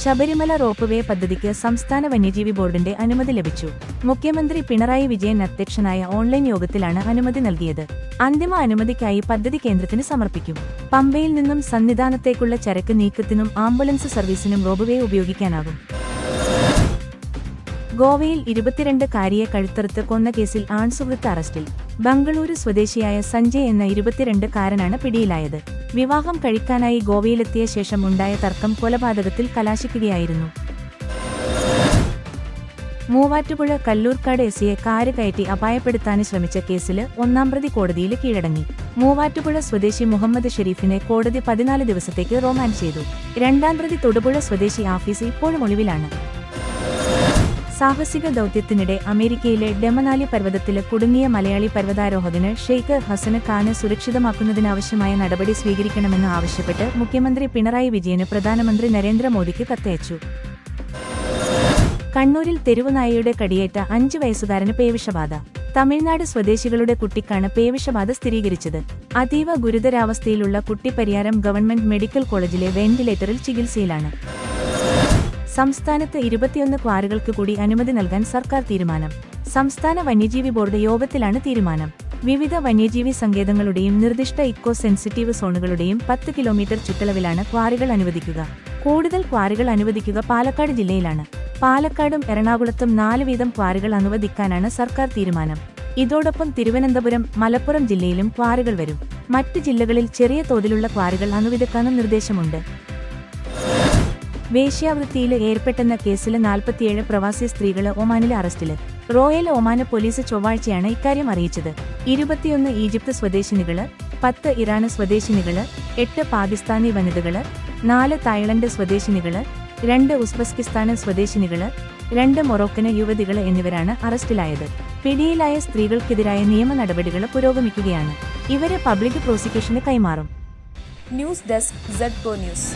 Sabarimala ropeway പദ്ധതിക്ക് സംസ്ഥാന വന്യജീവി ബോർഡിന്റെ അനുമതി ലഭിച്ചു. മുഖ്യമന്ത്രി പിണറായി വിജയൻ അധ്യക്ഷനായ ഓൺലൈൻ യോഗത്തിലാണ് അനുമതി നൽകിയത്. അന്തിമ അനുമതിക്കായി പദ്ധതി കേന്ദ്രത്തിന് സമർപ്പിക്കും. പമ്പയിൽ നിന്നും സന്നിധാനത്തേക്കുള്ള ചരക്ക് നീക്കത്തിനും ആംബുലൻസ് സർവീസിനും റോപ്പ്വേ ഉപയോഗിക്കാനാകും. ഗോവയിൽ 22-കാരിയെ കഴുത്തറുത്ത് കൊന്ന കേസിൽ ആൺസുഹൃത്ത് അറസ്റ്റിൽ. ബംഗളൂരു സ്വദേശിയായ സഞ്ജയ് എന്ന 22-കാരനാണ് പിടിയിലായത്. വിവാഹം കഴിക്കാനായി ഗോവയിലെത്തിയ ശേഷം ഉണ്ടായ തർക്കം കൊലപാതകത്തിൽ കലാശിക്കുകയായിരുന്നു. മൂവാറ്റുപുഴ കല്ലൂർക്കാട് എസിയെ കാര് കയറ്റി അപായപ്പെടുത്താൻ ശ്രമിച്ച കേസിൽ ഒന്നാം പ്രതി കോടതിയിൽ കീഴടങ്ങി. മൂവാറ്റുപുഴ സ്വദേശി മുഹമ്മദ് ഷെരീഫിനെ കോടതി 14 ദിവസത്തേക്ക് റിമാൻഡ് ചെയ്തു. രണ്ടാം പ്രതി തൊടുപുഴ സ്വദേശി ആഫീസ് ഇപ്പോഴും ഒളിവിലാണ്. സാഹസിക ദൗത്യത്തിനിടെ അമേരിക്കയിലെ ഡെമനാലി പർവ്വതത്തില് കുടുങ്ങിയ മലയാളി പർവ്വതാരോഹകന് ഷെയ്ഖ് ഹസന് ഖാന് സുരക്ഷിതമാക്കുന്നതിനാവശ്യമായ നടപടി സ്വീകരിക്കണമെന്ന് ആവശ്യപ്പെട്ട് മുഖ്യമന്ത്രി പിണറായി വിജയന് പ്രധാനമന്ത്രി നരേന്ദ്രമോദിക്ക് കത്തയച്ചു. കണ്ണൂരിൽ തെരുവുനായയുടെ കടിയേറ്റ 5 വയസ്സുകാരന് പേവിഷബാധ. തമിഴ്നാട് സ്വദേശികളുടെ കുട്ടിക്കാണ് പേവിഷബാധ സ്ഥിരീകരിച്ചത്. അതീവ ഗുരുതരാവസ്ഥയിലുള്ള കുട്ടി പരിയാരം ഗവൺമെന്റ് മെഡിക്കൽ കോളേജിലെ വെന്റിലേറ്ററിൽ ചികിത്സയിലാണ്. സംസ്ഥാനത്ത് 21 ക്വാറികൾക്ക് കൂടി അനുമതി നൽകാൻ സർക്കാർ തീരുമാനം. സംസ്ഥാന വന്യജീവി ബോർഡ് യോഗത്തിലാണ് തീരുമാനം. വിവിധ വന്യജീവി സങ്കേതങ്ങളുടെയും നിർദ്ദിഷ്ട ഇക്കോ സെൻസിറ്റീവ് സോണുകളുടെയും 10 കിലോമീറ്റർ ചുറ്റളവിലാണ് ക്വാറികൾ അനുവദിക്കുക. കൂടുതൽ ക്വാറികൾ അനുവദിക്കുക പാലക്കാട് ജില്ലയിലാണ്. പാലക്കാടും എറണാകുളത്തും 4 വീതം ക്വാറികൾ അനുവദിക്കാനാണ് സർക്കാർ തീരുമാനം. ഇതോടൊപ്പം തിരുവനന്തപുരം, മലപ്പുറം ജില്ലയിലും ക്വാറികൾ വരും. മറ്റ് ജില്ലകളിൽ ചെറിയ തോതിലുള്ള ക്വാറികൾ അനുവദിക്കാനും നിർദ്ദേശമുണ്ട്. വേശ്യാവൃത്തിയിൽ ഏർപ്പെട്ടെന്ന കേസിൽ 47 പ്രവാസി സ്ത്രീകള് ഒമാനിലെ അറസ്റ്റില്. റോയൽ ഒമാന് പോലീസ് ചൊവ്വാഴ്ചയാണ് ഇക്കാര്യം അറിയിച്ചത്. 21 ഈജിപ്ത് സ്വദേശിനികള്, 10 ഇറാന് സ്വദേശിനികള്, 8 പാകിസ്ഥാനി വനിതകള്, 4 തായ്ലൻഡ് സ്വദേശിനികള്, 2 ഉസ്ബെക്കിസ്ഥാന് സ്വദേശിനികള്, 2 മൊറോക്കന് യുവതികള് എന്നിവരാണ് അറസ്റ്റിലായത്. പിടിയിലായ സ്ത്രീകൾക്കെതിരായ നിയമ നടപടികൾ പുരോഗമിക്കുകയാണ്. ഇവരെ പബ്ലിക് പ്രോസിക്യൂഷന് കൈമാറും. News desk ZPO news.